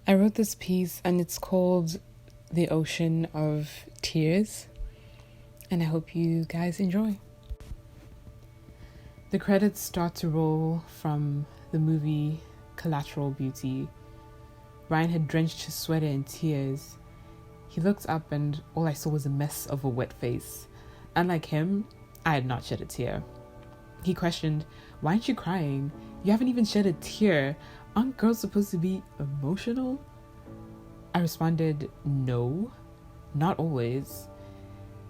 I wrote this piece and it's called The Ocean of Tears, and I hope you guys enjoy. The credits start to roll from the movie Collateral Beauty. Ryan had drenched his sweater in tears. He looked up and all I saw was a mess of a wet face. Unlike him, I had not shed a tear. He questioned, "Why aren't you crying? You haven't even shed a tear. Aren't girls supposed to be emotional?" I responded, "No, not always.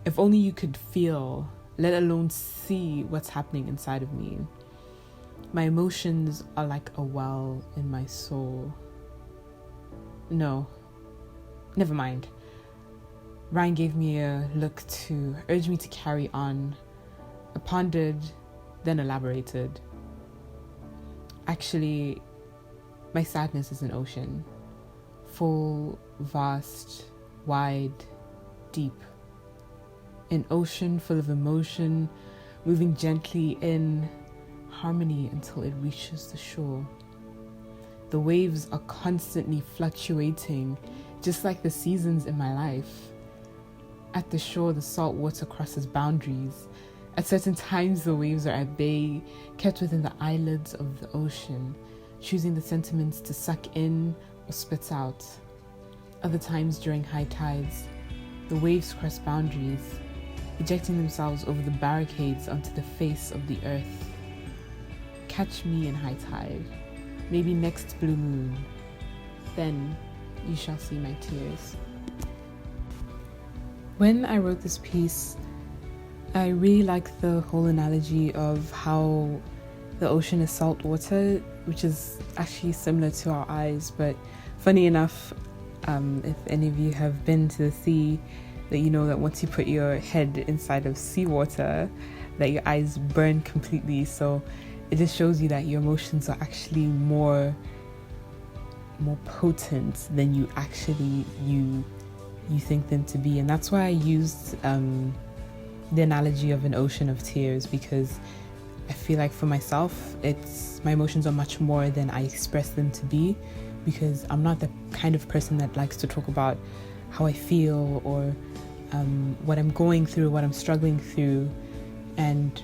If only you could feel, let alone see what's happening inside of me. My emotions are like a well in my soul." No, never mind. Ryan gave me a look to urge me to carry on. I pondered, then elaborated. Actually, my sadness is an ocean. Full, vast, wide, deep. An ocean full of emotion, moving gently in harmony until it reaches the shore. The waves are constantly fluctuating, just like the seasons in my life. At the shore, the salt water crosses boundaries. At certain times, the waves are at bay, kept within the eyelids of the ocean, choosing the sentiments to suck in or spit out. Other times during high tides, the waves cross boundaries, ejecting themselves over the barricades onto the face of the earth. Catch me in high tide, maybe next blue moon. Then you shall see my tears. When I wrote this piece, I really like the whole analogy of how the ocean is salt water, which is actually similar to our eyes. But funny enough, if any of you have been to the sea, that you know that once you put your head inside of seawater, that your eyes burn completely. So it just shows you that your emotions are actually more potent than you actually you think them to be. And that's why I used the analogy of an ocean of tears, because I feel like for myself, my emotions are much more than I express them to be, because I'm not the kind of person that likes to talk about how I feel or what I'm going through, what I'm struggling through. And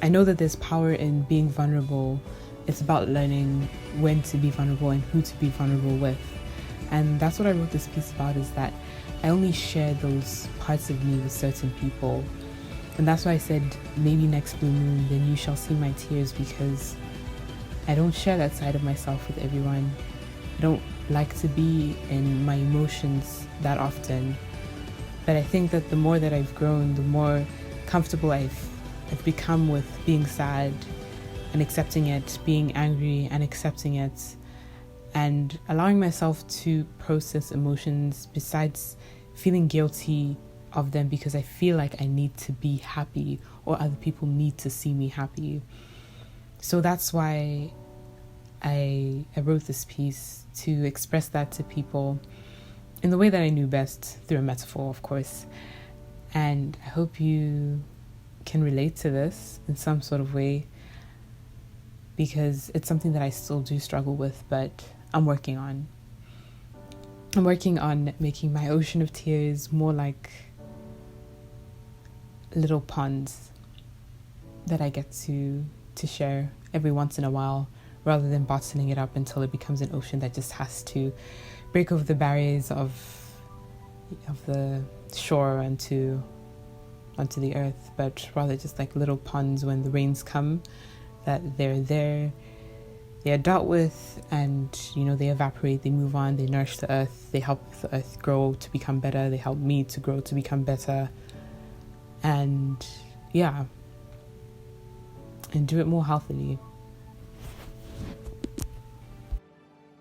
I know that there's power in being vulnerable. It's about learning when to be vulnerable and who to be vulnerable with. And that's what I wrote this piece about, is that I only share those parts of me with certain people. And that's why I said, maybe next blue moon, then you shall see my tears, because I don't share that side of myself with everyone. I don't like to be in my emotions that often. But I think that the more that I've grown, the more comfortable I've become with being sad and accepting it, being angry and accepting it, and allowing myself to process emotions besides feeling guilty of them because I feel like I need to be happy or other people need to see me happy. So that's why I wrote this piece, to express that to people in the way that I knew best, through a metaphor, of course. And I hope you can relate to this in some sort of way, because it's something that I still do struggle with, but I'm working on making my ocean of tears more like little ponds that I get to share every once in a while, rather than bottling it up until it becomes an ocean that just has to break over the barriers of the shore onto the earth, but rather just like little ponds when the rains come, that they're there, they are dealt with, and they evaporate, they move on, they nourish the earth, they help the earth grow to become better, they help me to grow to become better, and do it more healthily.